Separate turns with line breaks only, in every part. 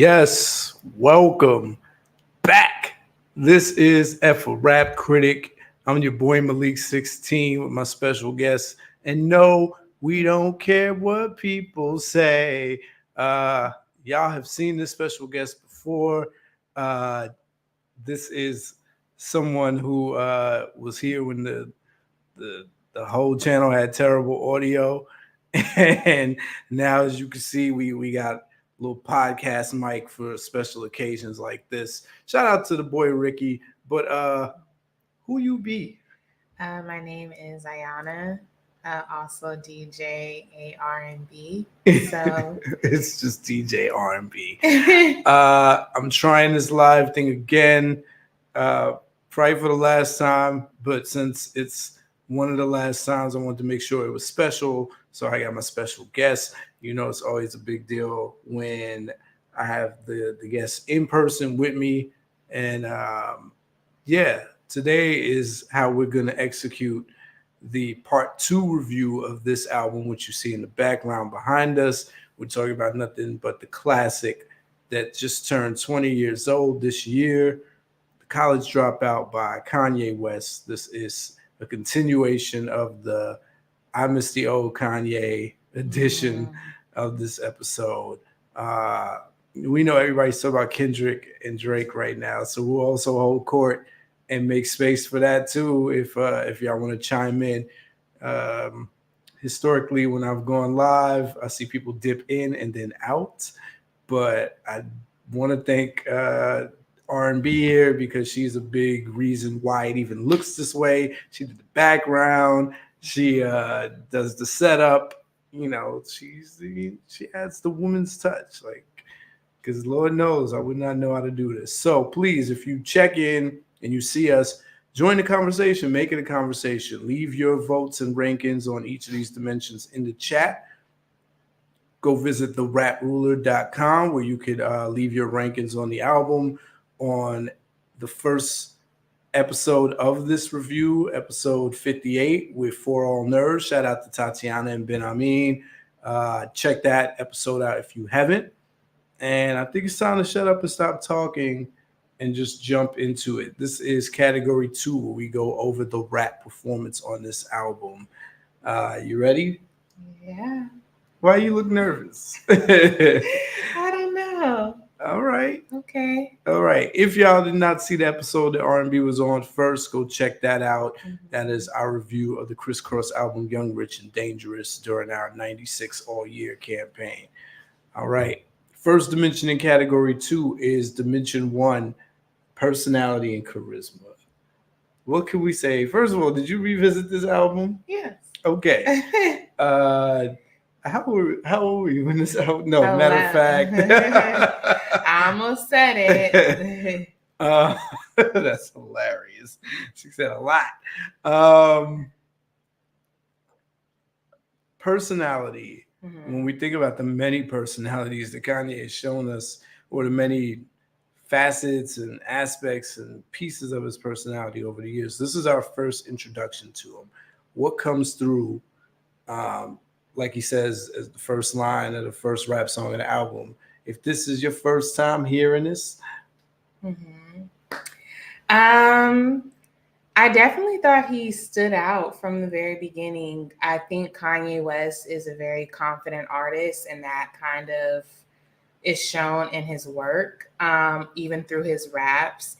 Yes, welcome back. This is F a Rap Critic. I'm your boy Malik 16 with my special guest. And no, we don't care what people say. Uh, y'all have seen this special guest before. Uh, this is someone who was here when the whole channel had terrible audio. And now, as you can see, we got a little podcast mic for special occasions like this. Shout out to the boy Ricky. But who you be?
My name is Ayana, also DJ A-R&B. So
It's just DJ R&B. I'm trying this live thing again, uh, probably for the last time. But since it's one of the last times, I wanted to make sure it was special. So I got my special guest. You know, it's always a big deal when I have the guests in person with me. And yeah, today is how we're going to execute the part two review of this album, which you see in the background behind us. We're talking about nothing but the classic that just turned 20 years old this year, The College Dropout by Kanye West. This is a continuation of the I Miss the Old Kanye edition of this episode. Uh, we know everybody's talking about Kendrick and Drake right now, so we'll also hold court and make space for that too. If y'all want to chime in, um, historically when I've gone live, I see people dip in and then out, but I want to thank R&B here because she's a big reason why it even looks this way. She did the background. She does the setup. You know, she adds the woman's touch, like because Lord knows I would not know how to do this. So please, if you check in and you see us, join the conversation, make it a conversation. Leave your votes and rankings on each of these dimensions in the chat. Go visit theraproller.com where you could leave your rankings on the album on the first episode of this review, episode 58 with For All Nerds. Shout out to Tatiana and Ben Amin. Check that episode out if you haven't. And I think it's time to shut up and stop talking and just jump into it. This is category 2 where we go over the rap performance on this album. You ready?
yeah,
Why you look nervous?
I don't know.
All right.
Okay.
All right. If y'all did not see the episode that R&B was on first, go check that out. That is our review of the Criss Cross album Young, Rich, and Dangerous during our 96 all-year campaign. All right. First dimension in category 2 is dimension 1, personality and charisma. What can we say? First of all, did you revisit this album?
Yes.
Okay. How old were you when this album? No,
Oh,
matter
wow.
of fact.
I almost said it.
That's hilarious. She said a lot. Personality. When we think about the many personalities that Kanye has shown us, or the many facets and aspects and pieces of his personality over the years, this is our first introduction to him. What comes through, like he says, as the first line of the first rap song of the album, if this is your first time hearing this?
I definitely thought he stood out from the very beginning. I think Kanye West is a very confident artist, and that kind of is shown in his work, even through his raps.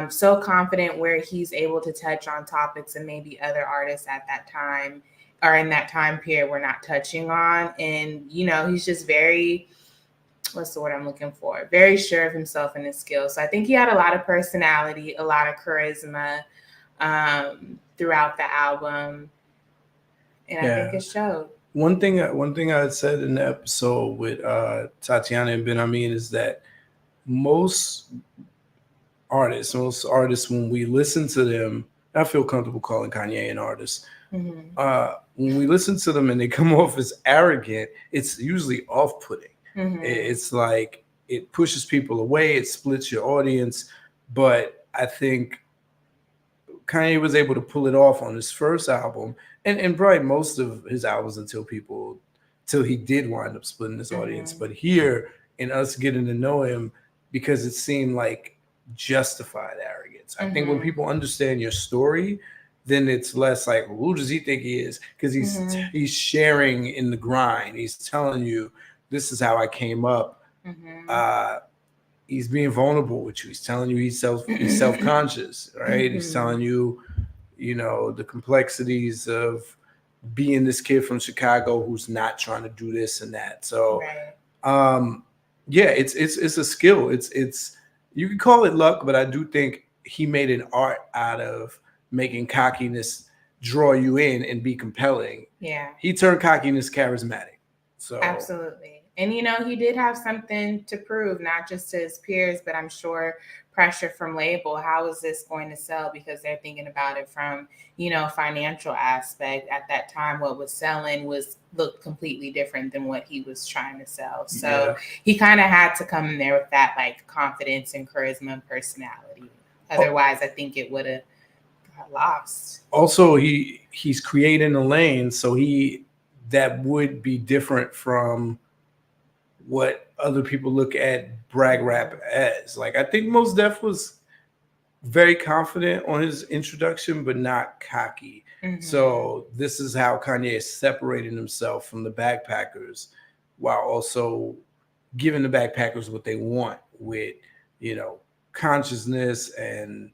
So confident where he's able to touch on topics and maybe other artists at that time or in that time period we're not touching on. And, you know, he's just very, what's the word I'm looking for? Very sure of himself and his skills. So I think he had a lot of personality, a lot of charisma throughout the album. And I think it showed.
One thing I had said in the episode with Tatiana and Ben Amin is that most artists, when we listen to them, I feel comfortable calling Kanye an artist. When we listen to them and they come off as arrogant, it's usually off-putting. It's like it pushes people away, it splits your audience. But I think Kanye was able to pull it off on his first album, and probably most of his albums until he did wind up splitting his audience. But here and us getting to know him because it seemed like justified arrogance. I think when people understand your story, then it's less like, who does he think he is? Because he's sharing in the grind. He's telling you, this is how I came up. Uh, he's being vulnerable with you. He's telling you he's self conscious, right? He's telling you, the complexities of being this kid from Chicago who's not trying to do this and that. So, yeah, it's a skill. It's you can call it luck, but I do think he made an art out of making cockiness draw you in and be compelling.
Yeah,
he turned cockiness charismatic. So
absolutely. And he did have something to prove, not just to his peers, but I'm sure pressure from label. How is this going to sell? Because they're thinking about it from, financial aspect. At that time, what was selling looked completely different than what he was trying to sell. So he kind of had to come in there with that like confidence and charisma and personality. Otherwise, I think it would have got lost.
Also, he's creating a lane, so that would be different from what other people look at brag rap as. Like, I think Mos Def was very confident on his introduction, but not cocky. So this is how Kanye is separating himself from the backpackers while also giving the backpackers what they want with, consciousness and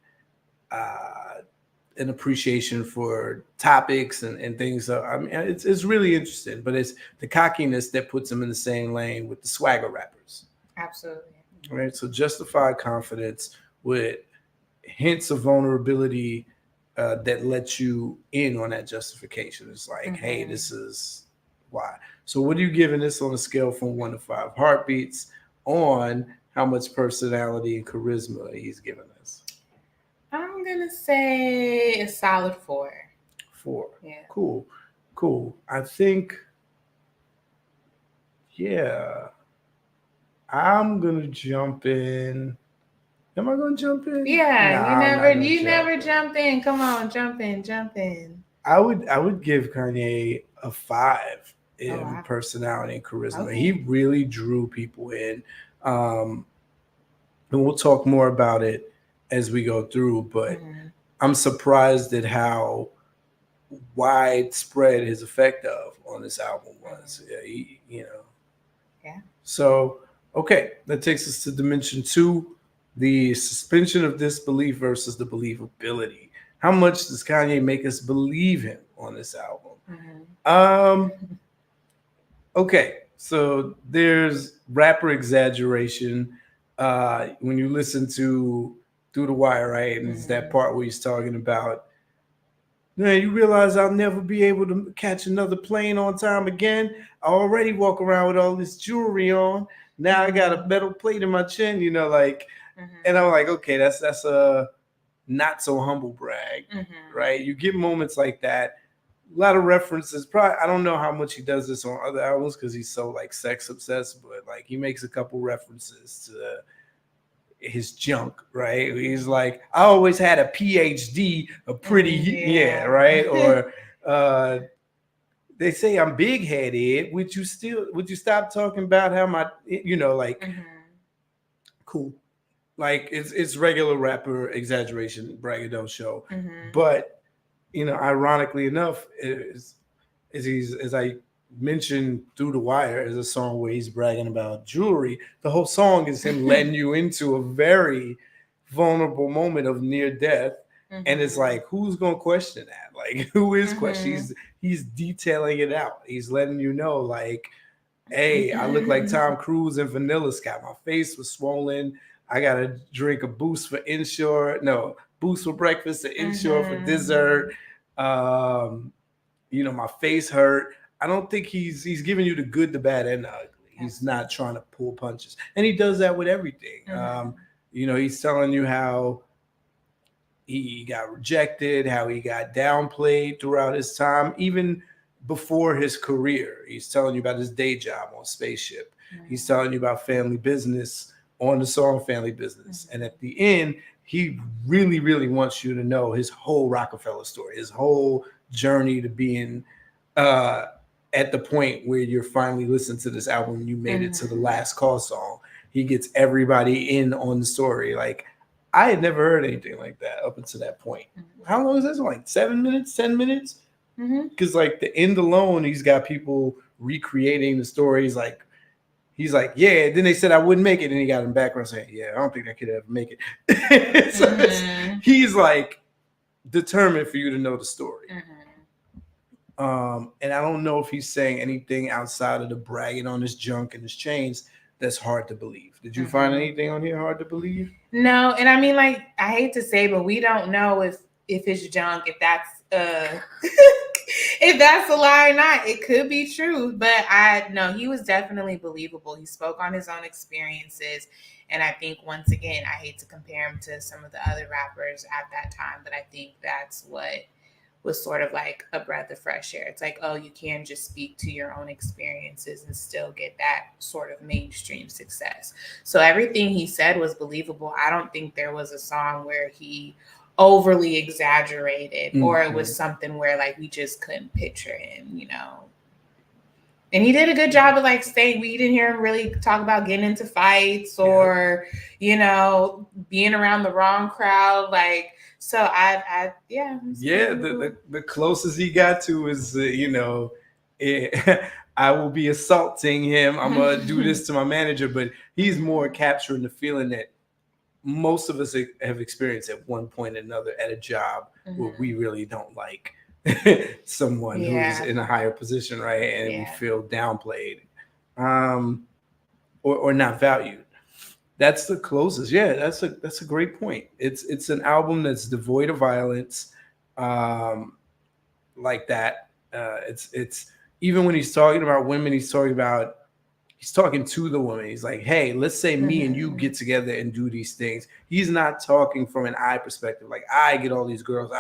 an appreciation for topics and things. So, I mean, it's really interesting, but it's the cockiness that puts him in the same lane with the swagger rappers.
Absolutely.
Right. So justified confidence with hints of vulnerability that lets you in on that justification. It's like, hey, this is why. So what are you giving this on a scale from 1 to 5 heartbeats on how much personality and charisma he's giving us?
I'm going to say a solid 4.
4.
Yeah.
Cool. I think, I'm going to jump in. Am I going to jump in?
Yeah, you never jump in. Come on, jump in.
I would give Kanye a 5 in personality and charisma. Okay. He really drew people in. And we'll talk more about it as we go through, but I'm surprised at how widespread his effect on this album was. Yeah. So, okay, that takes us to dimension 2, the suspension of disbelief versus the believability. How much does Kanye make us believe him on this album? Okay, so there's rapper exaggeration. When you listen to Through the Wire, right? And it's that part where he's talking about, man, you realize I'll never be able to catch another plane on time again. I already walk around with all this jewelry on. Now I got a metal plate in my chin, and I'm like, okay, that's a not so humble brag, right? You get moments like that. A lot of references. Probably, I don't know how much he does this on other albums because he's so like sex obsessed, but like he makes a couple references to his junk, right? He's like, I always had a PhD, a pretty, right? Or they say I'm big headed. Would you stop talking about how my, cool. Like it's regular rapper exaggeration, braggadocio. But ironically enough, as I mentioned, Through the Wire is a song where he's bragging about jewelry. The whole song is him letting you into a very vulnerable moment of near death. And it's like, who's gonna question that? Like, who is questioning? He's detailing it out. He's letting you know, like, hey, I look like Tom Cruise in Vanilla Sky. My face was swollen. I gotta drink a Boost for Inshore. No, Boost for breakfast and Inshore for dessert. My face hurt. I don't think he's giving you the good, the bad, and the ugly. He's not trying to pull punches, and he does that with everything. He's telling you how he got rejected, how he got downplayed throughout his time, even before his career. He's telling you about his day job on Spaceship. He's telling you about family business on the song Family Business. And at the end, he really, really wants you to know his whole Rockefeller story, his whole journey to being at the point where you're finally listening to this album, you made it to the last call song. He gets everybody in on the story. Like, I had never heard anything like that up until that point. How long is this? Like 7 minutes, 10 minutes? Because like the end alone, he's got people recreating the stories. Like, he's like, yeah. Then they said I wouldn't make it, and he got in the background saying, yeah, I don't think I could ever make it. So he's like determined for you to know the story. And I don't know if he's saying anything outside of the bragging on his junk and his chains that's hard to believe. Did you find anything on here hard to believe?
No, and I mean, like, I hate to say, but we don't know if it's junk, if that's if that's a lie or not. It could be true, but I know he was definitely believable. He spoke on his own experiences, and I think, once again, I hate to compare him to some of the other rappers at that time, but I think that's what was sort of like a breath of fresh air. It's like, oh, you can just speak to your own experiences and still get that sort of mainstream success. So everything he said was believable. I don't think there was a song where he overly exaggerated or it was something where like we just couldn't picture him, you know. And he did a good job of like staying. We didn't hear him really talk about getting into fights or, you know, being around the wrong crowd. Like, so
the closest he got to is you know, I will be assaulting him. I'm gonna do this to my manager, but he's more capturing the feeling that most of us have experienced at one point or another at a job where we really don't like someone who's in a higher position, right? And we feel downplayed or not valued. That's the closest. Yeah, that's a great point. It's an album that's devoid of violence, like that. It's even when he's talking about women, he's talking to the woman. He's like, hey, let's say me and you get together and do these things. He's not talking from an I perspective, like I get all these girls.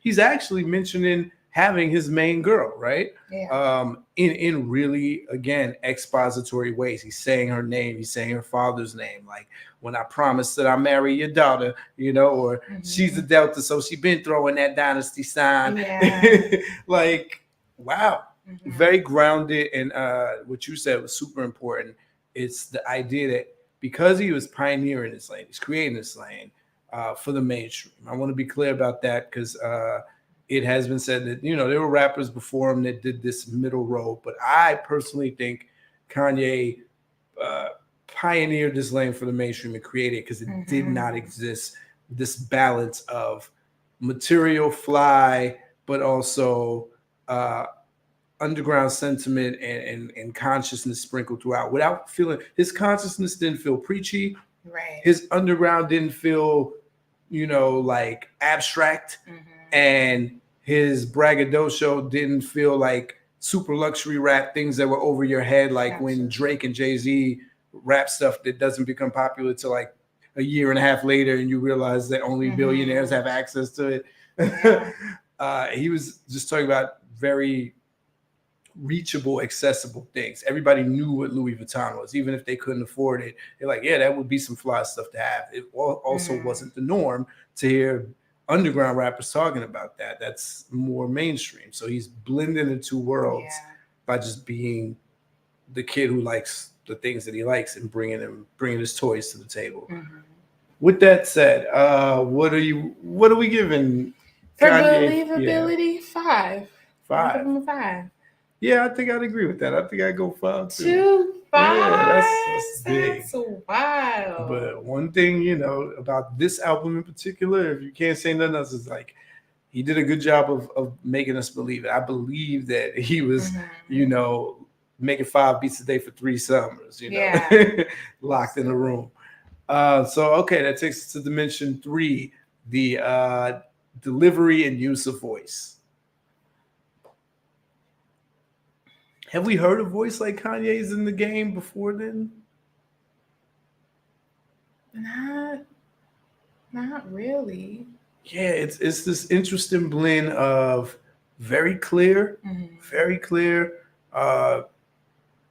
He's actually mentioning having his main girl, right? Yeah. In really, again, expository ways. He's saying her name. He's saying her father's name. Like, when I promised that I marry your daughter, you know, or she's a Delta, so she been throwing that dynasty sign. Yeah. Like, wow. Very grounded. And what you said was super important. It's the idea that because he was pioneering this lane, he's creating this lane for the mainstream. I want to be clear about that because it has been said that, you know, there were rappers before him that did this middle road. But I personally think Kanye pioneered this lane for the mainstream and created it because it did not exist. This balance of material fly, but also underground sentiment and consciousness sprinkled throughout without feeling. His consciousness didn't feel preachy. Right. His underground didn't feel, you know, like abstract. And his braggadocio didn't feel like super luxury rap things that were over your head, like when Drake and Jay-Z rap stuff that doesn't become popular till like a year and a half later and you realize that only billionaires have access to it. Yeah. He was just talking about very reachable, accessible things. Everybody knew what Louis Vuitton was, even if they couldn't afford it. They're like, yeah, that would be some fly stuff to have. It also wasn't the norm to hear underground rappers talking about that. That's more mainstream. So he's blending the two worlds by just being the kid who likes the things that he likes and bringing his toys to the table. With that said, what are we giving
for Kanye? Believability? 5.
5.
Give him a 5.
Yeah, I think I'd agree with that. I think I'd go 5 too.
2, 5.
Yeah, that's big.
That's wild.
But one thing, you know, about this album in particular, if you can't say nothing else, is like he did a good job of making us believe it. I believe that he was, you know, making 5 beats a day for 3 summers, you know, locked in a room. So, okay, that takes us to dimension 3, the delivery and use of voice. Have we heard a voice like Kanye's in the game before then?
Not really.
Yeah, it's this interesting blend of very clear,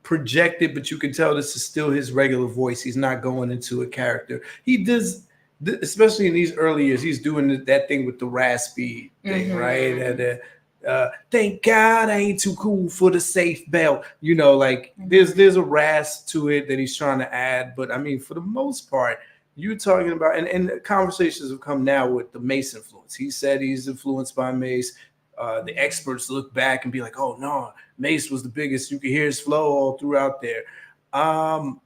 projected, but you can tell this is still his regular voice. He's not going into a character. He does, especially in these early years, he's doing that thing with the raspy thing, right? And Thank God I ain't too cool for the safe belt. Like there's a rasp to it that he's trying to add. But I mean, for the most part, you're talking about, and conversations have come now with the Mace influence. He said he's influenced by Mace. The experts look back and be like, oh no, Mace was the biggest. You could hear his flow all throughout there. Um,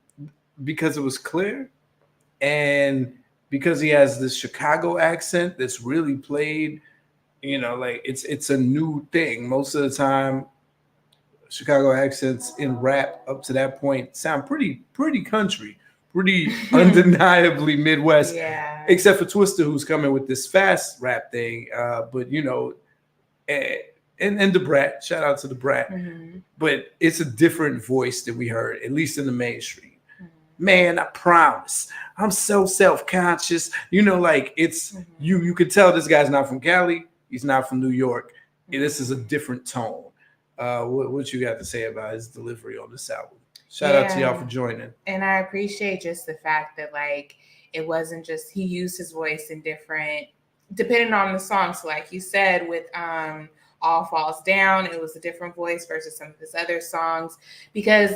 because it was clear, and because he has this Chicago accent that's really played, like it's a new thing. Most of the time, Chicago accents in rap up to that point sound pretty country, pretty undeniably Midwest,
Yeah.
except for Twister, who's coming with this fast rap thing. But eh, and the Brat, shout out to the Brat, but it's a different voice than we heard, at least in the mainstream. Man, I promise. I'm so self-conscious. Like it's you could tell this guy's not from Cali. He's not from New York. This is a different tone. What you got to say about his delivery on this album? Shout out to y'all for joining.
And I appreciate just the fact that like it wasn't just he used his voice in different, depending on the song. So like you said with All Falls Down, it was a different voice versus some of his other songs, because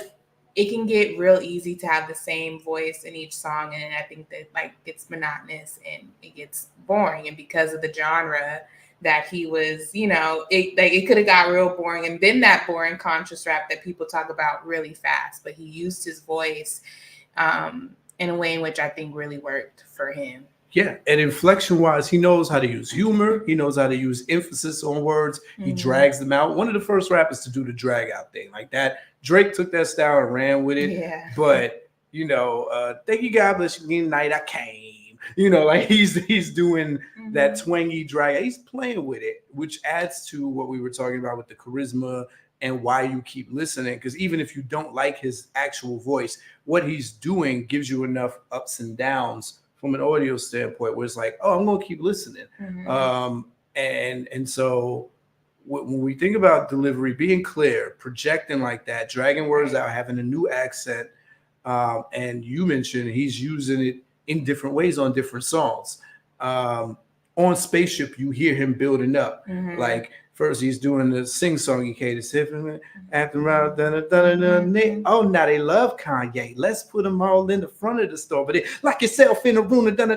it can get real easy to have the same voice in each song, and I think that like it's monotonous and it gets boring. And because of the genre that he was, it could have got real boring, and been that boring conscious rap that people talk about really fast. But he used his voice in a way in which I think really worked for him.
Yeah, and inflection wise, he knows how to use humor. He knows how to use emphasis on words. He drags them out. One of the first rappers to do the drag out thing like that. Drake took that style and ran with it.
Yeah.
But thank you, God bless you. Good night, I came. Like he's doing that twangy drag. He's playing with it, which adds to what we were talking about with the charisma and why you keep listening. Because even if you don't like his actual voice, what he's doing gives you enough ups and downs from an audio standpoint, where it's like, oh, I'm gonna keep listening. And so when we think about delivery, being clear, projecting like that, dragging words out, having a new accent, and you mentioned he's using it in different ways on different songs. On Spaceship, you hear him building up. Like first he's doing the sing-songy cadence. After oh, now they love Kanye. Let's put them all in the front of the store. But lock yourself in a room, and then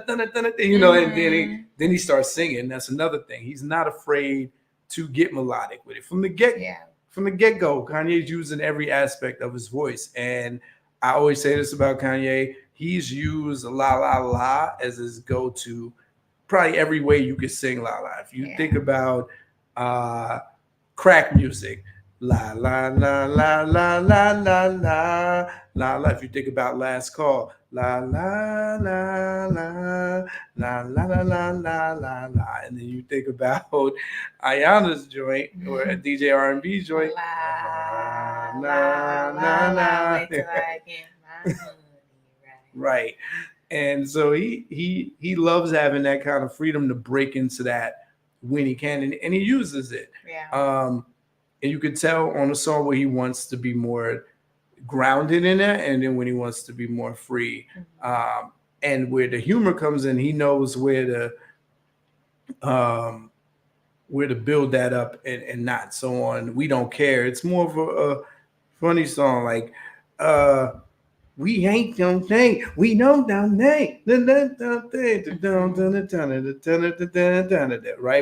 he starts singing. That's another thing. He's not afraid to get melodic with it. From the get-go, Kanye's using every aspect of his voice. And I always say this about Kanye. He's used la la la as his go-to probably every way you could sing la la. If you think about crack music, la la la la la la la la la la. If you think about Last Call, la la la la la la la la la la la. And then you think about Ayana's joint or a DJ R&B joint,
la la la la. Wait till I get my money
right. And so he loves having that kind of freedom to break into that when he can, and he uses it. And you could tell on a song where he wants to be more grounded in that, and then when he wants to be more free. And where the humor comes in, he knows where to build that up and not. So on We Don't Care, it's more of a funny song, like we ain't gonna think, we know down name, right?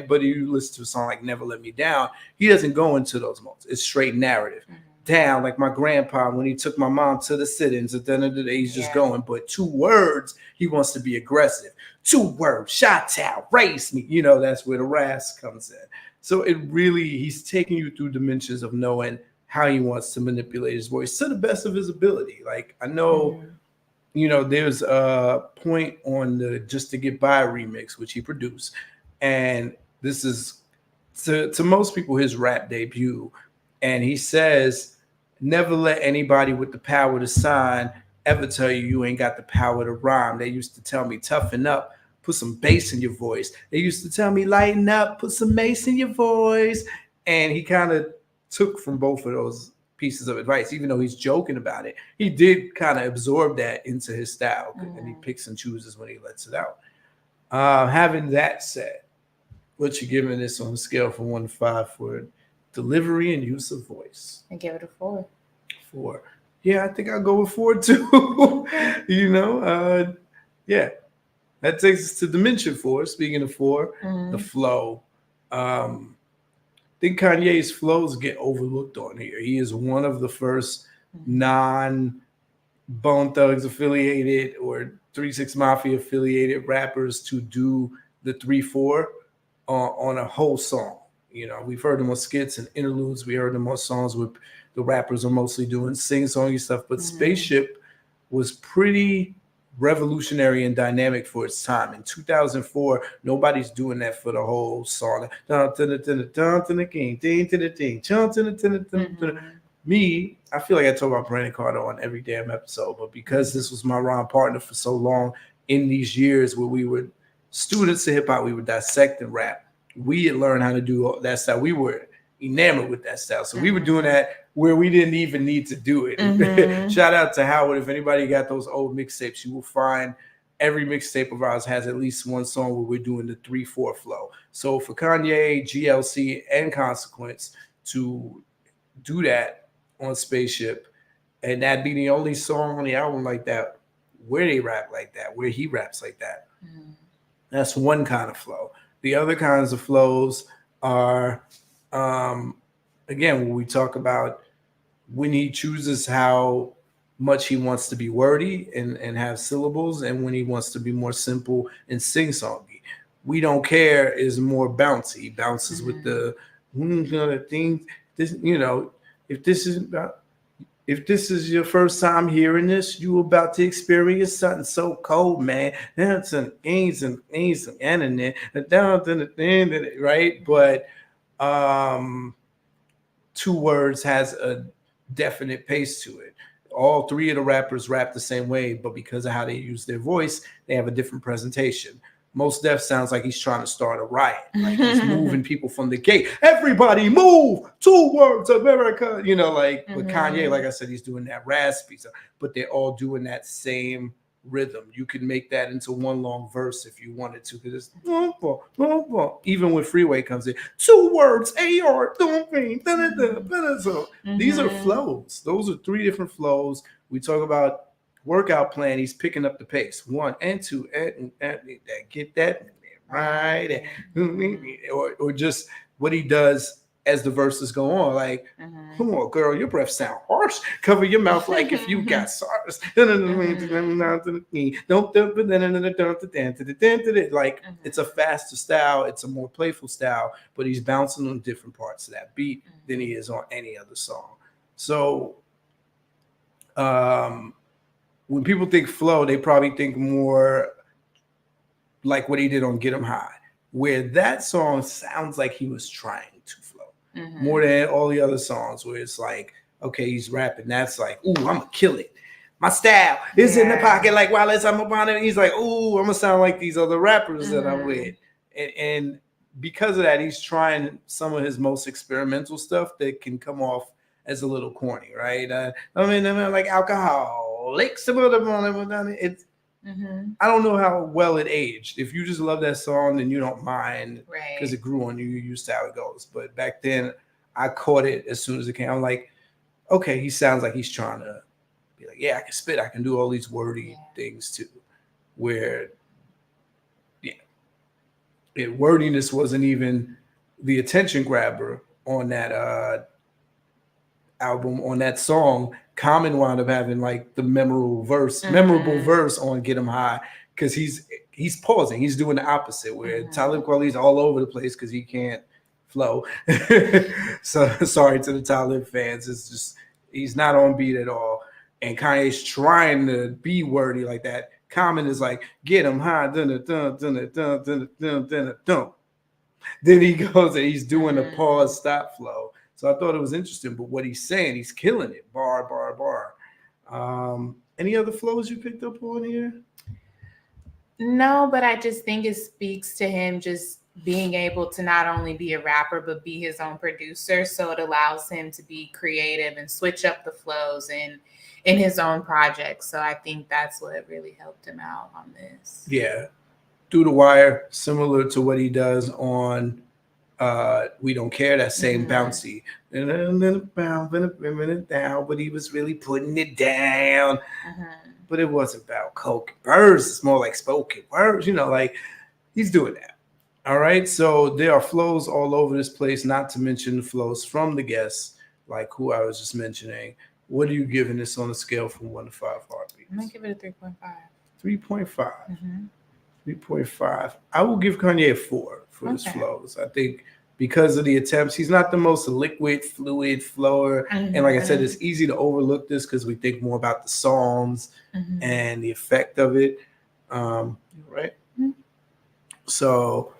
But you listen to a song like Never Let Me Down, he doesn't go into those modes. It's straight narrative. Down like my grandpa when he took my mom to the sit-ins, he's just going. But 2 words, he wants to be aggressive. 2 words, shot out, race me. That's where the rasp comes in. So he's taking you through dimensions of knowing how he wants to manipulate his voice to the best of his ability. Like I know, there's a point on the Just to Get By remix, which he produced. And this is to most people his rap debut. And he says, never let anybody with the power to sign ever tell you ain't got the power to rhyme. They used to tell me, toughen up, put some bass in your voice. They used to tell me, lighten up, put some bass in your voice. And he kind of took from both of those pieces of advice, even though he's joking about it. He did kind of absorb that into his style, and he picks and chooses when he lets it out. Having that said, what you giving this on a scale from 1 to 5 for delivery and use of voice.
I give it a 4.
4. Yeah, I think I'll go with 4 too. you know, yeah. That takes us to dimension 4. Speaking of 4, the flow. I think Kanye's flows get overlooked on here. He is one of the first non Bone Thugs affiliated or 3 6 Mafia affiliated rappers to do the 3/4 on a whole song. You know, we've heard them on skits and interludes. We heard them on songs where the rappers are mostly doing sing-songy stuff. But Spaceship was pretty revolutionary and dynamic for its time. In 2004, nobody's doing that for the whole song. Me, I feel like I talk about Brandon Carter on every damn episode, but because this was my rhyme partner for so long in these years where we were students of hip hop, we were dissecting rap. We had learned how to do that style. We were enamored with that style. So we were doing that where we didn't even need to do it. Shout out to Howard. If anybody got those old mixtapes, you will find every mixtape of ours has at least one song where we're doing the 3/4 flow. So for Kanye, GLC, and Consequence to do that on Spaceship, and that be the only song on the album like that where they rap like that, where he raps like that. That's one kind of flow. The other kinds of flows are again, when we talk about when he chooses how much he wants to be wordy and have syllables, and when he wants to be more simple and sing-songy. We Don't Care is more bouncy. He bounces with the thing. This, you know, if this is your first time hearing this, you about to experience something so cold, man. That's an internet, right? But 2 words has a definite pace to it. All 3 of the rappers rap the same way, but because of how they use their voice, they have a different presentation. Most Def sounds like he's trying to start a riot, like he's moving people from the gate. Everybody move! 2 words, America. You know, like with Kanye, like I said, he's doing that raspy stuff, but they're all doing that same rhythm. You could make that into one long verse if you wanted to, because it's even when Freeway comes in, 2 words, AR, don't mean. So these are flows. Those are 3 different flows. We talk about workout plan, he's picking up the pace. 1 and 2 and get that right, or just what he does as the verses go on. Like, come on, girl, your breath sound harsh. Cover your mouth like if you got SARS. Like, it's a faster style, it's a more playful style, but he's bouncing on different parts of that beat than he is on any other song. So, when people think flow, they probably think more like what he did on Get 'Em High, where that song sounds like he was trying to flow more than all the other songs, where it's like, okay, he's rapping. That's like, ooh, I'm gonna kill it. My style is in the pocket like Wallace. I'm upon it. And he's like, ooh, I'm gonna sound like these other rappers that I'm with. And because of that, he's trying some of his most experimental stuff that can come off as a little corny, right? I mean, like alcohol. It's I don't know how well it aged. If you just love that song, then you don't mind because it grew on you. You're used to how it goes. But back then, I caught it as soon as it came. I'm like, okay, he sounds like he's trying to be like, yeah, I can spit. I can do all these wordy things too. Where, wordiness wasn't even the attention grabber on that album, on that song. Common wound up having like the memorable verse on Get 'Em High, because he's pausing. He's doing the opposite, where Talib Kweli's all over the place because he can't flow. So sorry to the Talib fans. It's just he's not on beat at all. And Kanye's trying to be wordy like that. Common is like, get 'em high, dun dun dun dun dun dun dun dun dun. Then he goes and he's doing a pause stop flow. So I thought it was interesting, but what he's saying, he's killing it. Bar, bar, bar. Any other flows you picked up on here?
No, but I just think it speaks to him just being able to not only be a rapper, but be his own producer. So it allows him to be creative and switch up the flows in his own projects. So I think that's what really helped him out on this.
Yeah. Through the Wire, similar to what he does on We Don't Care, that same
Mhm.
bouncy. Down, but he was really putting it down.
Mhm.
But it wasn't about coke and birds. It's more like spoken words, like he's doing that. All right. So there are flows all over this place, not to mention the flows from the guests, like who I was just mentioning. What are you giving this on a scale from 1 to 5
I'm gonna
heartbeats?
give it a 3.5.
3.5.
Mm-hmm.
3.5. I will give Kanye a 4 for his
Okay.
flows. I think because of the attempts, he's not the most liquid, fluid flower. And like I said,
Mm-hmm.
it's easy to overlook this because we think more about the songs
Mm-hmm.
and the effect of it. Right. So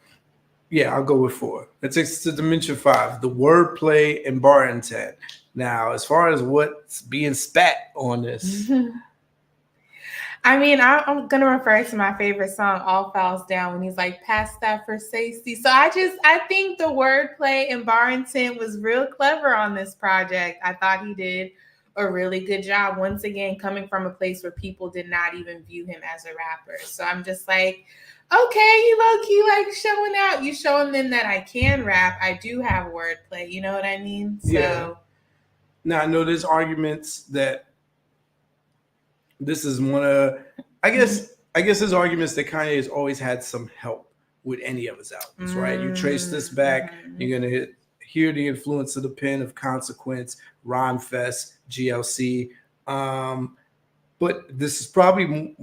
yeah, I'll go with 4. It takes to dimension 5, the wordplay and bar intent. Now, as far as what's being spat on this,
Mm-hmm. I mean, I'm gonna refer to my favorite song, "All Falls Down," when he's like, "Pass that for safety." So I think the wordplay and bar intent was real clever on this project. I thought he did a really good job. Once again, coming from a place where people did not even view him as a rapper. So I'm just like, okay, you low key like showing out. You showing them that I can rap. I do have wordplay. You know what I mean?
yeah.
So.
Now I know there's arguments that this is one of, I guess, I guess there's arguments that Kanye has always had some help with any of his albums, right? You trace this back,
Mm-hmm.
you're gonna hear the influence of the pen of Consequence, Ron Fest, GLC. But this is probably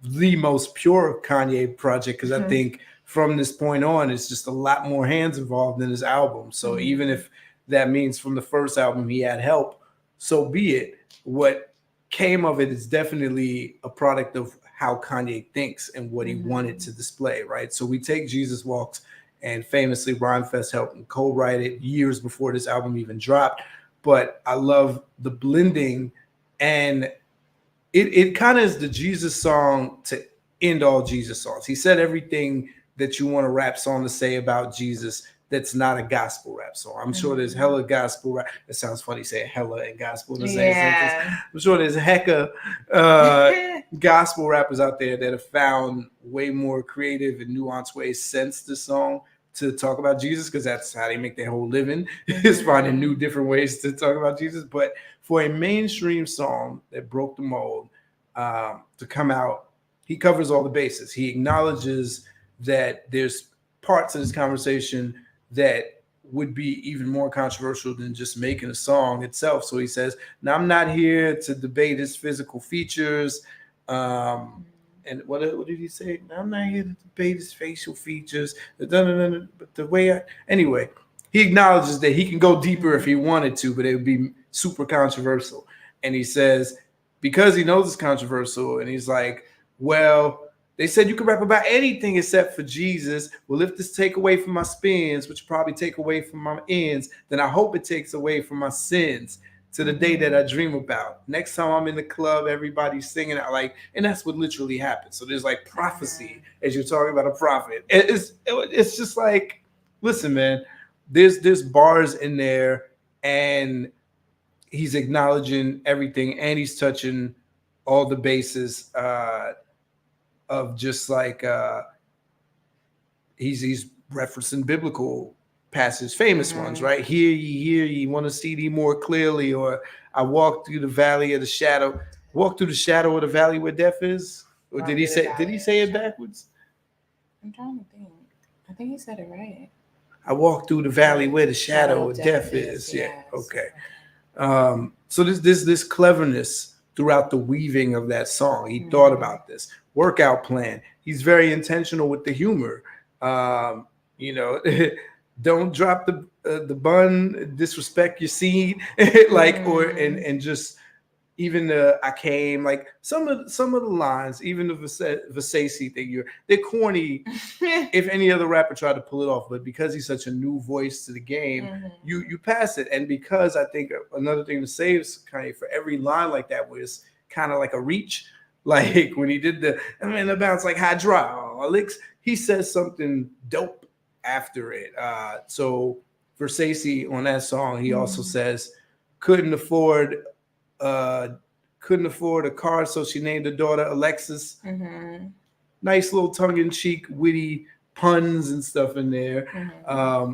the most pure Kanye project because I think from this point on, it's just a lot more hands involved in his album. So even if that means from the first album he had help, so be it. What came of it is definitely a product of how Kanye thinks and what he wanted to display, right? So we take Jesus Walks, and famously Ron Fest helped him co-write it years before this album even dropped. But I love the blending, and it kind of is the Jesus song to end all Jesus songs. He said everything that you want a rap song to say about Jesus that's not a gospel rap song. I'm sure there's hella gospel rap. It sounds funny saying hella and gospel in the same sentence. I'm sure there's hecka gospel rappers out there that have found way more creative and nuanced ways since the song to talk about Jesus, because that's how they make their whole living is finding new different ways to talk about Jesus. But for a mainstream song that broke the mold to come out, he covers all the bases. He acknowledges that there's parts of this conversation that would be even more controversial than just making a song itself. So he says, now I'm not here to debate his physical features. And what did he say? I'm not here to debate his facial features. But the way anyway, he acknowledges that he can go deeper if he wanted to, but it would be super controversial. And he says, because he knows it's controversial, and he's like, well, they said you can rap about anything except for Jesus. Well, if this take away from my spins, which probably take away from my ends, then I hope it takes away from my sins to the day that I dream about. Next time I'm in the club, everybody's singing out like, and that's what literally happens. So there's like prophecy as you're talking about a prophet. It's just like, listen, man, there's bars in there, and he's acknowledging everything, and he's touching all the bases of just like he's referencing biblical passages, famous ones, right? Hear ye, want to see thee more clearly, or I walk through the valley of the shadow, walk through the shadow of the valley where death is. Or did he say it backwards?
I'm trying to think. I think he said it right.
I walk through the valley where the shadow of death is. Yeah, okay. So this cleverness throughout the weaving of that song. He thought about this workout plan. He's very intentional with the humor. You know, don't drop the bun, disrespect your seed, like and just even the I came, like some of the lines, even the Versace thing, they're corny if any other rapper tried to pull it off, but because he's such a new voice to the game, you pass it. And because I think another thing to say is Kanye, for every line like that was kind of like a reach, like when he did the bounce like hydraulics, he says something dope after it. So Versace on that song, he also says couldn't afford uh couldn't afford a car, so she named her daughter Alexis. Nice little tongue-in-cheek, witty puns and stuff in there.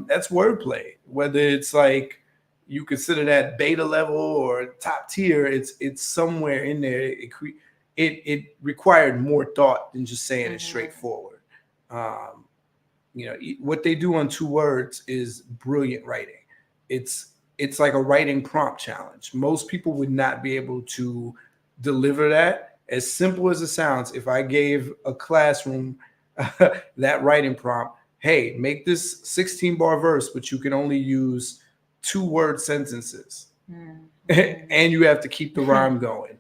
That's wordplay. Whether it's like you consider that beta level or top tier, it's somewhere in there. It required more thought than just saying it straightforward. Um, what they do on 2 words is brilliant writing. It's like a writing prompt challenge. Most people would not be able to deliver that as simple as it sounds. If I gave a classroom that writing prompt, hey, make this 16 bar verse, but you can only use 2 word sentences, and you have to keep the rhyme going.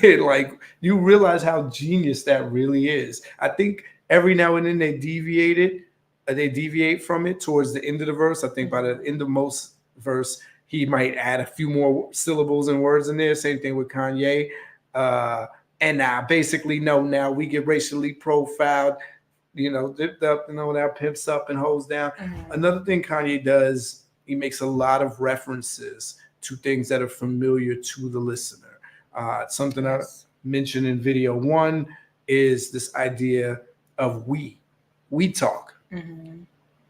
Like, you realize how genius that really is. I think every now and then they deviate from it towards the end of the verse. I think by the end of most verse, he might add a few more syllables and words in there. Same thing with Kanye. And now basically, no, now we get racially profiled, dipped up, that pimps up and holds down. Another thing Kanye does, he makes a lot of references to things that are familiar to the listener. Something I mentioned in video 1 is this idea of we talk.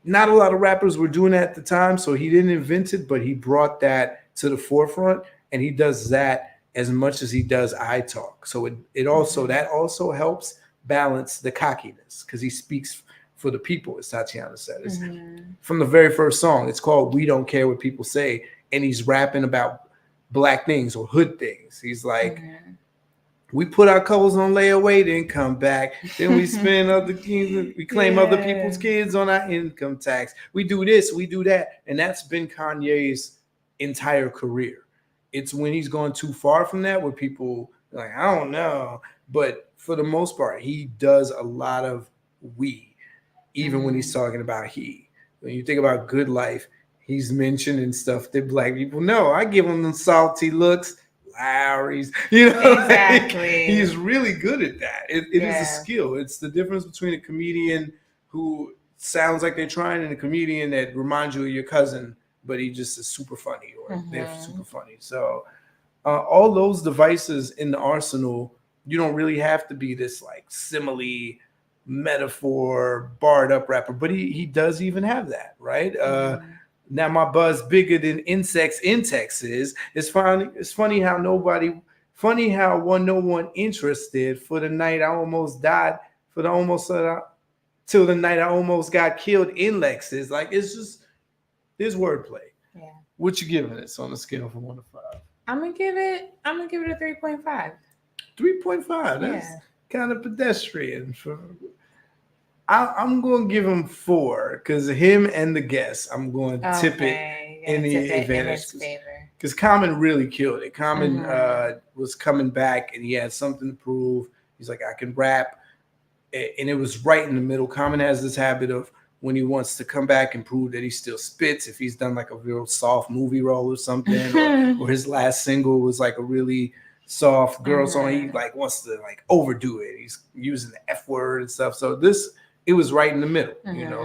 Not a lot of rappers were doing that at the time, so he didn't invent it, but he brought that to the forefront, and he does that as much as he does I talk. So it also helps balance the cockiness, because he speaks for the people, as Tatiana said. From the very first song, it's called We Don't Care What People Say, and he's rapping about black things or hood things. He's like, we put our clothes on layaway, then come back. Then we spend we claim other people's kids on our income tax. We do this, we do that. And that's been Kanye's entire career. It's when he's gone too far from that where people are like, I don't know. But for the most part, he does a lot of we, even when he's talking about he. When you think about Good Life, he's mentioning stuff that black people know. I give him them salty looks, Lowry's,
Exactly.
He's really good at that. It is a skill. It's the difference between a comedian who sounds like they're trying and a comedian that reminds you of your cousin, but he just is super funny or they're super funny. So all those devices in the arsenal, you don't really have to be this like simile, metaphor, barred up rapper, but he does even have that, right? Now my buzz bigger than insects in Texas. It's funny how no one interested for the night I almost died, till the night I almost got killed in Lexus. Like, it's just, there's wordplay.
Yeah.
What you giving it on a scale from 1 to 5?
I'm gonna give it a 3.5.
3.5. That's kind of pedestrian. I'm going to give him 4 because him and the guest, I'm going to tip it in the advantage. Because Common really killed it. Common was coming back and he had something to prove. He's like, I can rap. And it was right in the middle. Common has this habit of when he wants to come back and prove that he still spits, if he's done like a real soft movie role or something, or his last single was like a really soft girl song, he like wants to like overdo it. He's using the F word and stuff. So it was right in the middle,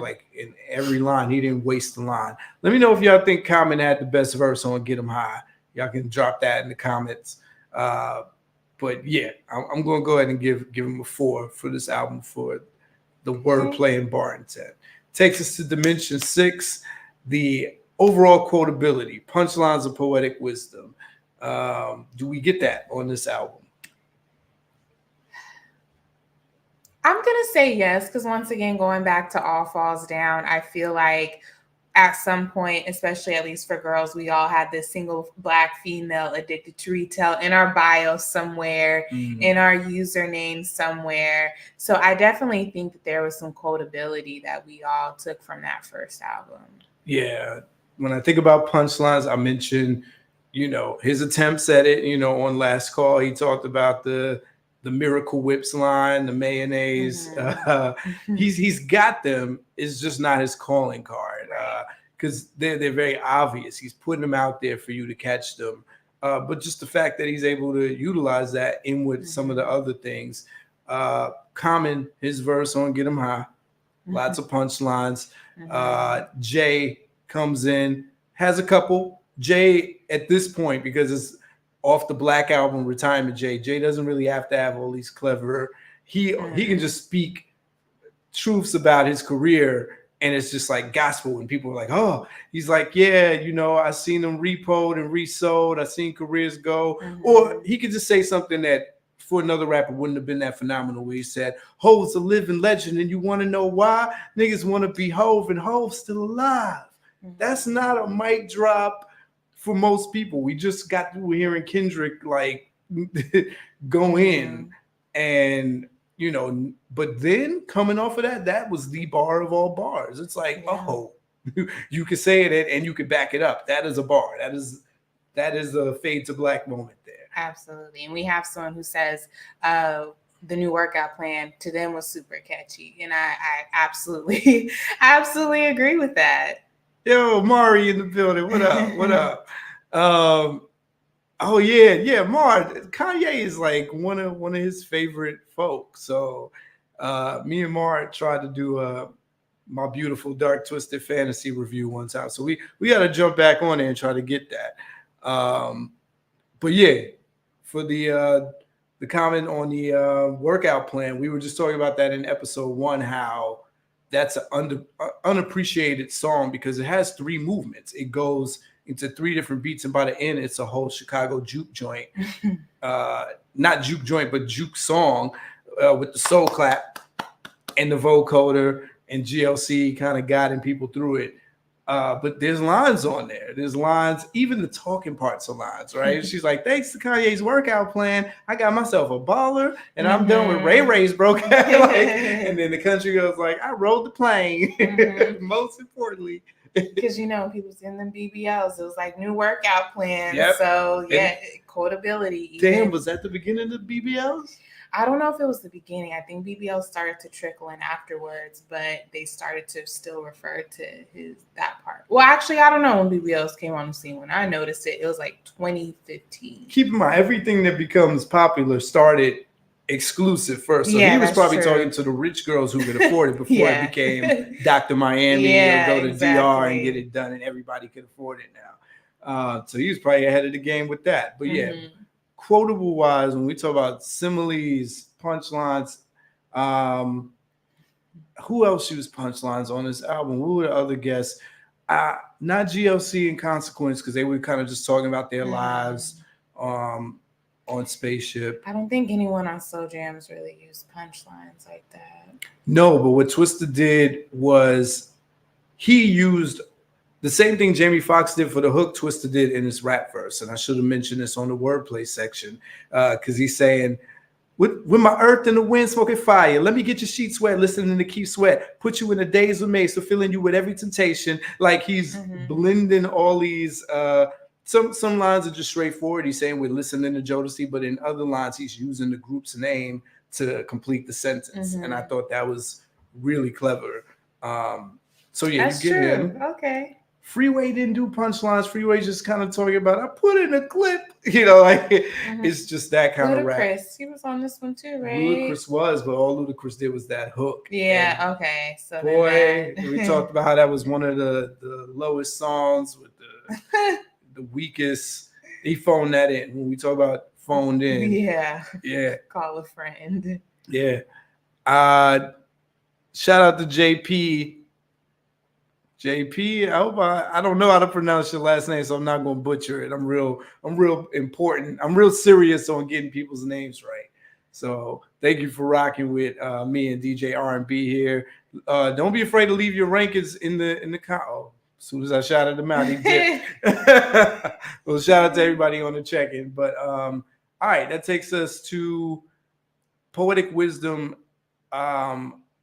like in every line. He didn't waste the line. Let me know if y'all think Common had the best verse on Get 'Em High. Y'all can drop that in the comments. But yeah, I'm going to go ahead and give him a 4 for this album for the wordplay and bar intent. Takes us to Dimension 6, the overall quotability, punchlines of poetic wisdom. Do we get that on this album?
I'm going to say yes, because once again, going back to All Falls Down, I feel like at some point, especially at least for girls, we all had this single Black female addicted to retail in our bio somewhere, in our username somewhere. So I definitely think that there was some quotability that we all took from that first album.
Yeah. When I think about punchlines, I mentioned, his attempts at it, on Last Call, he talked about the Miracle Whips line, the mayonnaise. He's got them. It's just not his calling card because they're very obvious. He's putting them out there for you to catch them. But just the fact that he's able to utilize that in with some of the other things. Common, his verse on Get 'Em High, lots of punchlines. Jay comes in, has a couple. Jay at this point, because it's off the Black album Retirement, Jay doesn't really have to have all these clever. He can just speak truths about his career, and it's just like gospel, and people are like, oh, he's like, yeah, you know, I seen him repoed and resold, I seen careers go. Or he could just say something that for another rapper wouldn't have been that phenomenal, where he said, Hove's a living legend, and you want to know why? Niggas want to be Hove, and Hove's still alive. That's not a mic drop for most people. We just got through hearing Kendrick like go in, and you know, but then coming off of that, that was the bar of all bars. It's like, oh, you could say it and you could back it up. That is a bar. That is a fade to black moment there.
Absolutely. And we have someone who says the new workout plan to them was super catchy. And I absolutely, absolutely agree with that.
Yo, Mari in the building. What up? What up? Oh yeah, Mar. Kanye is like one of his favorite folks. So me and Mar tried to do my beautiful dark twisted fantasy review one time. So we got to jump back on there and try to get that. But yeah, for the comment on the workout plan, we were just talking about that in episode 1, how that's an unappreciated song because it has 3 movements. It goes into 3 different beats, and by the end, it's a whole Chicago juke joint. Not juke joint, but juke song with the soul clap and the vocoder and GLC kind of guiding people through it. But there's lines on there. There's lines, even the talking parts are lines, right? She's like, thanks to Kanye's workout plan, I got myself a baller, and I'm done with Ray Ray's broke like, and then the country goes like, I rode the plane. Most importantly.
Because, you know, people was in them BBLs. It was like new workout plan. Yep. So, yeah, quotability.
Even. Damn, was that the beginning of the BBLs?
I don't know if it was the beginning. I think BBL started to trickle in afterwards, but they started to still refer to that part. Well, actually, I don't know when BBLs came on the scene. When I noticed it, it was like 2015.
Keep in mind, everything that becomes popular started exclusive first. So he was probably talking to the rich girls who could afford it before it became Dr. Miami or go to DR and get it done, and everybody could afford it now. So he was probably ahead of the game with that. But yeah, quotable wise, when we talk about similes, punchlines, who else used punchlines on this album? Who were the other guests? Not GLC and Consequence, because they were kind of just talking about their lives on Spaceship.
I don't think anyone on Soul Jams really used punchlines like that.
No, but what Twista did was he used the same thing Jamie Foxx did for the hook, Twista did in his rap verse. And I should have mentioned this on the wordplay section because he's saying, with my earth and the wind smoking fire, let me get your sheets wet, listening to Keep Sweat, put you in the days of May, so filling you with every temptation. Like he's blending all these some lines are just straightforward. He's saying we're listening to Jodeci, but in other lines, he's using the group's name to complete the sentence. And I thought that was really clever. So yeah,
that's
you get
true.
him.
Okay.
Freeway didn't do punchlines. Freeway just kind of talking about, I put in a clip, you know, like it's just that kind of rap.
Ludacris, he was on this one too, right?
Ludacris was, but all Ludacris did was that hook.
Yeah,
and
okay. So
boy, we talked about how that was one of the lowest songs with the weakest. He phoned that in. When we talk about phoned in. Yeah.
Call a friend.
Yeah. Shout out to JP. JP, I don't know how to pronounce your last name, so I'm not gonna butcher it. I'm real important. I'm real serious on getting people's names right. So thank you for rocking with me and DJ R&B here. Don't be afraid to leave your rankings in the as soon as I shouted them out, he did. Well, shout out to everybody on the check-in. But all right, that takes us to Poetic Wisdom.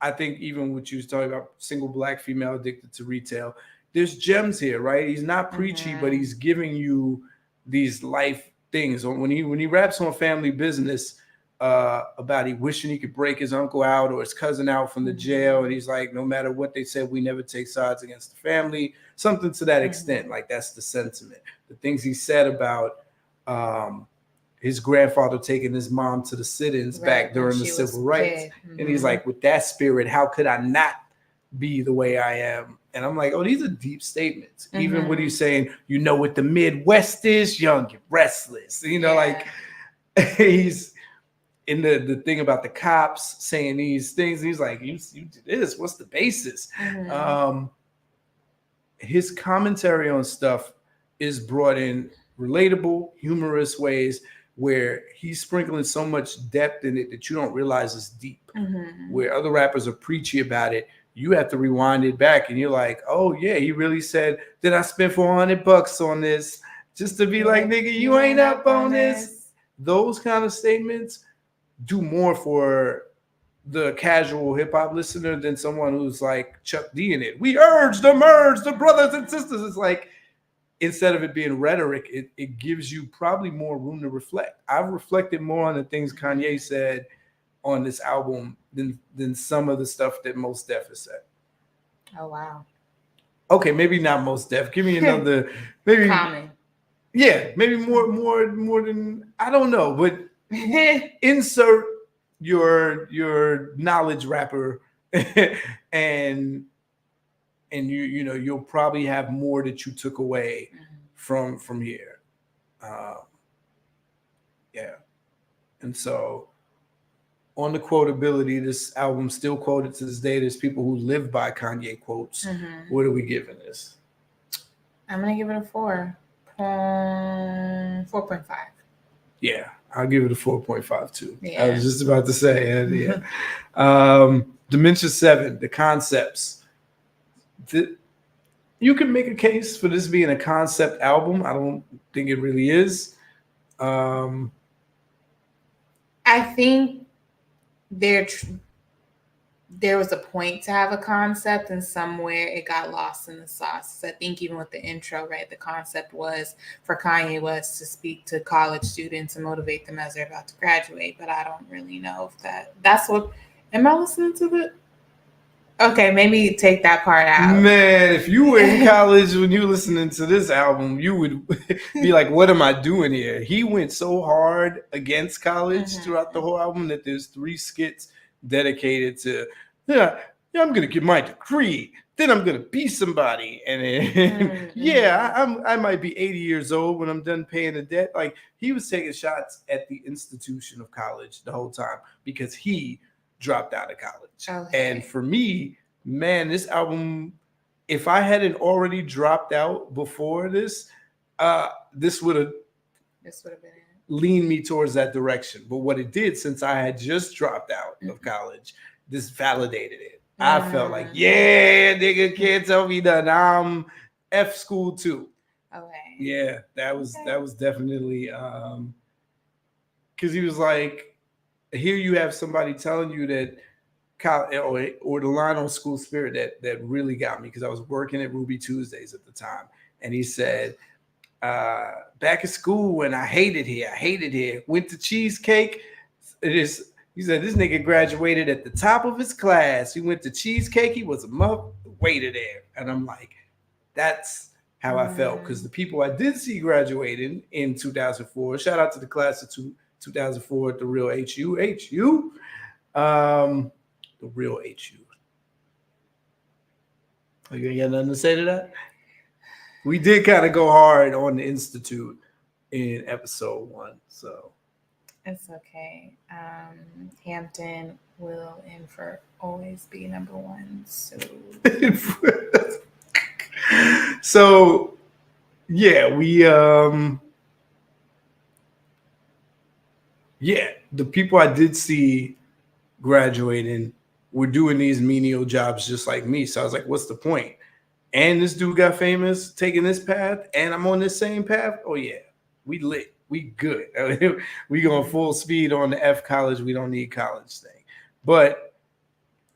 I think even what you was talking about, single black female addicted to retail, there's gems here, right? He's not preachy, but he's giving you these life things. When he raps on Family Business about he wishing he could break his uncle out or his cousin out from the jail, and he's like, no matter what they said, we never take sides against the family. Something to that extent, like that's the sentiment. The things he said about his grandfather taking his mom to the sit-ins back during the civil rights. And he's like, with that spirit, how could I not be the way I am? And I'm like, oh, these are deep statements. Even when he's saying, you know what the Midwest is, young and restless. You know, like he's in the thing about the cops saying these things. He's like, you did this. What's the basis? His commentary on stuff is brought in relatable, humorous ways where he's sprinkling so much depth in it that you don't realize it's deep. Where other rappers are preachy about it, you have to rewind it back and you're like, oh yeah, he really said that I spent $400 on this just to be like, nigga, you ain't up on this. Those kind of statements do more for the casual hip hop listener than someone who's like Chuck D in it. We urge the merge, the brothers and sisters. It's like, instead of it being rhetoric, it gives you probably more room to reflect. I've reflected more on the things Kanye said on this album than some of the stuff that Mos Def has said.
Oh wow.
Okay, maybe not Mos Def. Give me another, maybe
Common.
Yeah, maybe more than, I don't know, but insert your knowledge rapper and you know you'll probably have more that you took away from here. Yeah. And so on the quotability, this album still quoted to this day. There's people who live by Kanye quotes. What are we giving this?
I'm gonna give it a 4.5.
Yeah, I'll give it a 4.5 too.
Yeah.
I was just about to say, yeah. Dementia 7, the concepts. You can make a case for this being a concept album. I don't think it really is.
I think there was a point to have a concept, and somewhere it got lost in the sauce. I think even with the intro, right, the concept was for Kanye was to speak to college students and motivate them as they're about to graduate. But I don't really know if that's what. Am I listening to it? Okay, maybe take that part out.
Man, if you were in college when you were listening to this album, you would be like, what am I doing here? He went so hard against college throughout the whole album that there's 3 skits dedicated to, I'm going to get my degree. Then I'm going to be somebody. And then, I might be 80 years old when I'm done paying the debt. Like, he was taking shots at the institution of college the whole time because he dropped out of college. Okay. And for me, man, this album, if I hadn't already dropped out before this, this would have been leaned me towards that direction. But what it did, since I had just dropped out of college, this validated it. I felt like, yeah, nigga, can't tell me that I'm F school too. Okay. Yeah, that was definitely because he was like, here you have somebody telling you that, or the line on School Spirit that really got me, because I was working at Ruby Tuesdays at the time, and he said, back at school when I hated here, went to Cheesecake. He said this nigga graduated at the top of his class. He went to Cheesecake. He was a waiter there, and I'm like, that's how I felt, because the people I did see graduating in 2004. Shout out to the class of 2004 at the real HU. The real HU. Oh, you ain't got nothing to say to that? We did kind of go hard on the Institute in episode 1, so.
It's okay. Hampton will and for always be number 1. So,
so yeah, we the people I did see graduating were doing these menial jobs just like me. So I was like, what's the point? And this dude got famous taking this path, and I'm on this same path. Oh yeah, we lit. We good. We going full speed on the F college. We don't need college thing. But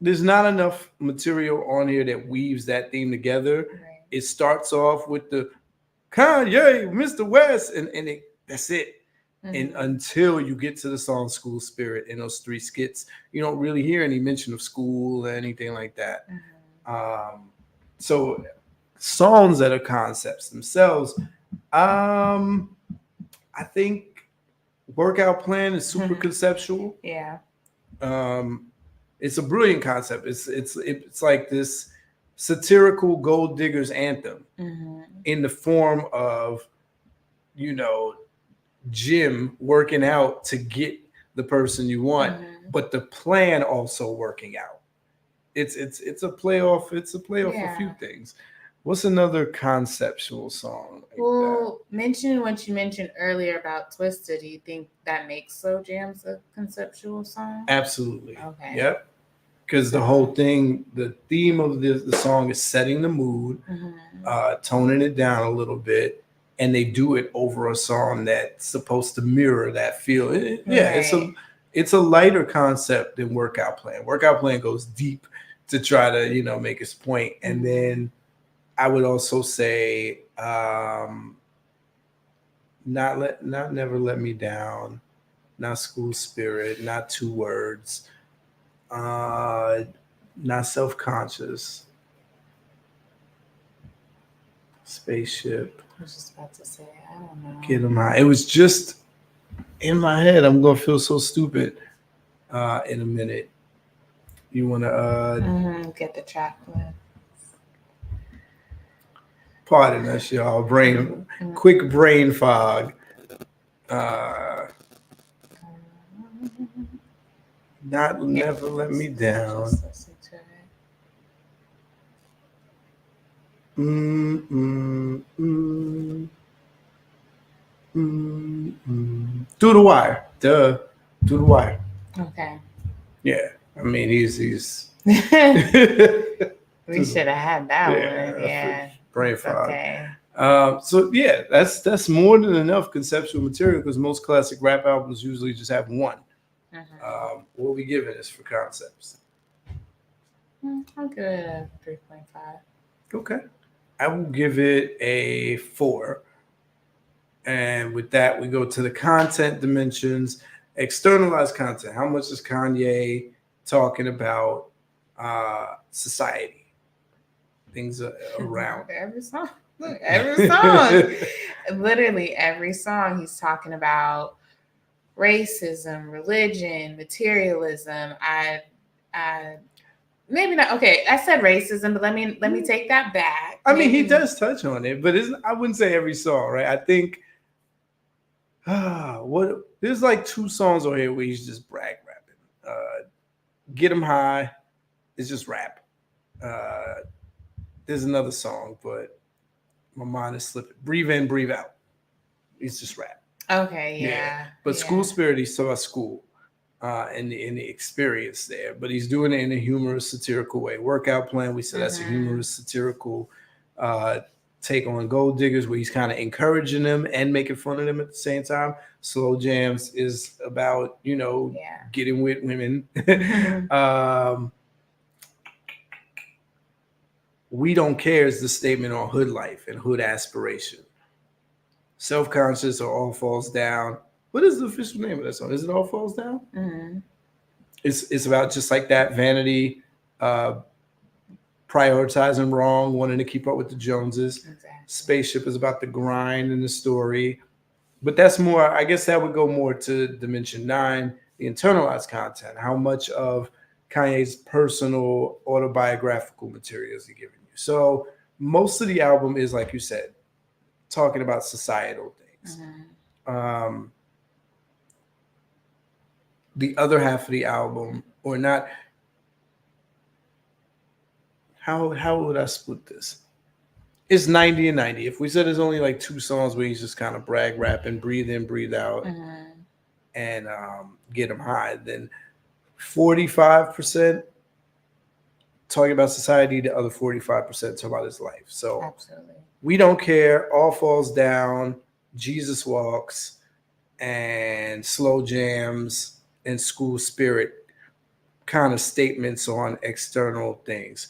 there's not enough material on here that weaves that theme together. Right. It starts off with the Kanye, Mr. West, and that's it. And until you get to the song School Spirit in those 3 skits, you don't really hear any mention of school or anything like that. So songs that are concepts themselves, I think Workout Plan is super conceptual. Yeah. It's a brilliant concept. It's like this satirical gold diggers anthem in the form of, Jim working out to get the person you want, but the plan also working out. It's a playoff. It's a playoff for a few things. What's another conceptual song?
Well, mentioning what you mentioned earlier about Twisted, do you think that makes Slow Jams a conceptual song?
Absolutely.
Okay.
Yep. Because the whole thing, the theme of the song is setting the mood, toning it down a little bit, and they do it over a song that's supposed to mirror that feel. It's a lighter concept than Workout Plan. Workout Plan goes deep to try to make its point, and then I would also say not Never Let Me Down, not School Spirit, not Two Words, not Self-Conscious, Spaceship.
I was just about to say, I don't know.
Get 'Em High. It was just in my head. I'm gonna feel so stupid in a minute. You wanna
get the track list.
Pardon us, y'all. Quick brain fog. Never Let Me Down. Through the Wire. Through the Wire.
Okay.
Yeah. I mean, he's
we should have had that one. Yeah.
Brain fog.
Okay.
So yeah, that's more than enough conceptual material because most classic rap albums usually just have one. What are we giving this for concepts?
I'll give it a 3.5.
Okay. I will give it a 4. And with that, we go to the content dimensions. Externalized content. How much is Kanye talking about society? Things around.
Every song. Look, every song. Literally every song he's talking about racism, religion, materialism. I maybe not. Okay, I said racism, but let me take that back.
I mean, he does touch on it, but I wouldn't say every song, right? I think there's like 2 songs on here where he's just brag rapping. Get 'Em High is just rap. There's another song, but my mind is slipping. Breathe In, Breathe Out. It's just rap.
Okay, yeah.
But School Spirit, he's talking about school and the experience there. But he's doing it in a humorous, satirical way. Workout Plan, we said that's a humorous, satirical take on Gold Diggers, where he's kind of encouraging them and making fun of them at the same time. Slow Jams is about, getting with women. We Don't Care is the statement on hood life and hood aspiration. Self-Conscious or All Falls Down. What is the official name of that song? Is it All Falls Down?
Mm-hmm.
It's about just like that, vanity, prioritizing wrong, wanting to keep up with the Joneses.
Exactly.
Spaceship is about the grind and the story. But that's more, I guess that would go more to Dimension 9, the internalized content. How much of Kanye's personal autobiographical material is he giving you? So most of the album is, like you said, talking about societal things. The other half of the album, or not, how would I split this? It's 90 and 90. If we said there's only like 2 songs where he's just kind of brag rapping, breathe in, breathe out, and Get 'Em High, then 45% talking about society, the other 45% talking about his life. So
absolutely.
We Don't Care, All Falls Down, Jesus Walks, and Slow Jams and School Spirit kind of statements on external things.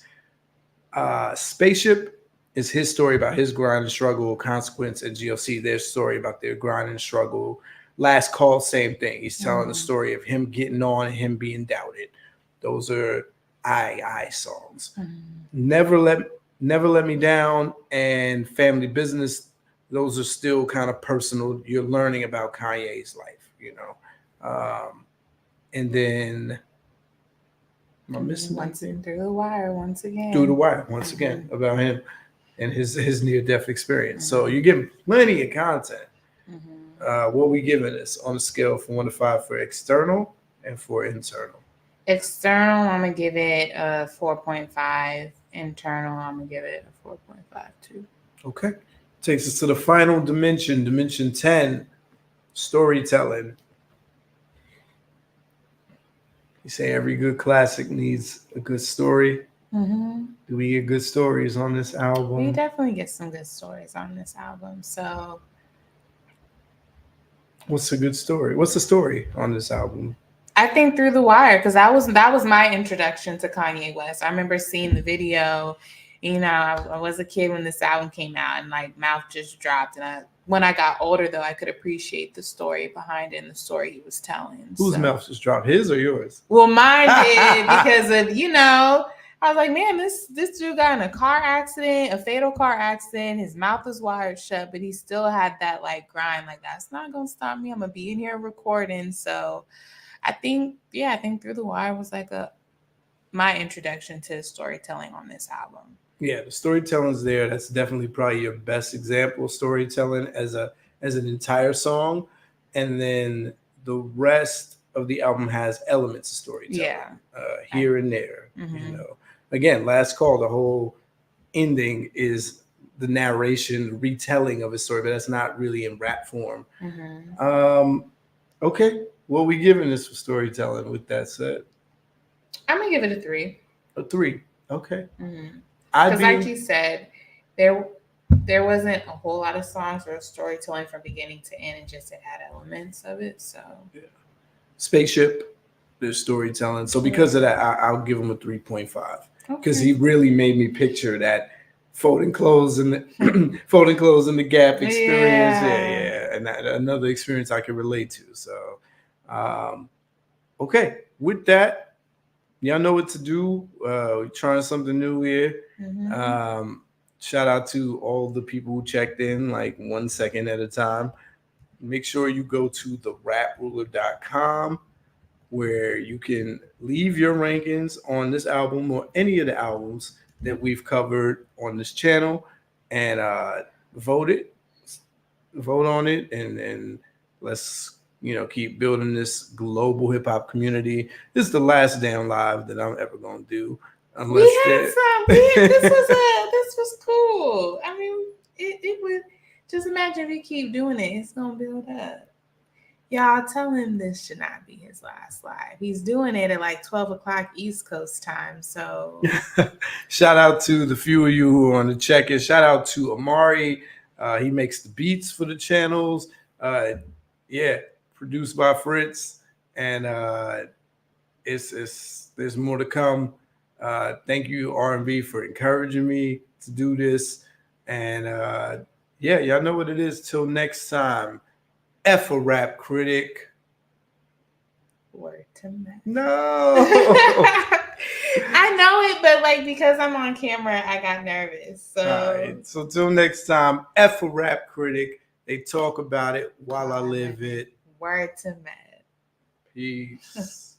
Spaceship is his story about his grind and struggle. Consequence and GLC, their story about their grind and struggle. Last Call, same thing. He's telling the story of him getting on and him being doubted. Those are I songs. Never Let Me Down and Family Business, those are still kind of personal. You're learning about Kanye's life, and then am I missing anything?
Through the Wire once again.
Through the Wire once again about him and his near-death experience. So you get plenty of content. What we giving this on a scale from 1 to 5 for external and for internal?
External, I'm gonna give it a 4.5. Internal, I'm gonna give it a 4.5 too.
Okay. Takes us to the final dimension, dimension 10, storytelling. You say every good classic needs a good story.
Mm-hmm.
Do we get good stories on this album?
We definitely get some good stories on this album. So,
what's a good story? What's the story on this album?
I think Through the Wire, because that was my introduction to Kanye West. I remember seeing the video. You know, I was a kid when this album came out, and like mouth just dropped. And when I got older, though, I could appreciate the story behind it and the story he was telling.
Whose mouth just dropped? His or yours?
Well, mine did because of I was like, man, this dude got in a car accident, a fatal car accident. His mouth was wired shut, but he still had that like grind. Like, that's not gonna stop me. I'm gonna be in here recording. So I think Through the Wire was like my introduction to storytelling on this album.
Yeah, the storytelling's there. That's definitely probably your best example of storytelling as an entire song. And then the rest of the album has elements of storytelling. Here and there.
Mm-hmm.
Again, Last Call, the whole ending is the narration, retelling of a story, but that's not really in rap form.
Mm-hmm.
Okay. What are we giving this for storytelling with that said?
I'm going to give it a 3.
A 3. Okay.
Mm-hmm. Because like you said, there wasn't a whole lot of songs or storytelling from beginning to end. It had elements of it. So
yeah. Spaceship, there's storytelling. So because of that, I'll give him a 3.5. Because he really made me picture that folding clothes in the Gap experience. Yeah. And another experience I can relate to. So okay. With that, y'all know what to do. We're trying something new here.
Mm-hmm.
Shout out to all the people who checked in like 1 second at a time. Make sure you go to theraproller.com where you can leave your rankings on this album or any of the albums that we've covered on this channel and vote on it and let's keep building this global hip hop community. This is the last damn live that I'm ever gonna do.
Unless this was cool. I mean, it would just imagine if we keep doing it, it's gonna build up. Y'all tell him this should not be his last live. He's doing it at like 12 o'clock East Coast time. So
shout out to the few of you who are on the check-in. Shout out to Amari. He makes the beats for the channels. Produced by Fritz. And there's more to come. Thank you, R&B, for encouraging me to do this. And y'all know what it is. Till next time. F a rap critic.
Word to Matt.
No.
I know it, but like because I'm on camera, I got nervous. So
all right. So till next time, F a rap critic. They talk about it while I live it.
Word to Matt.
Peace.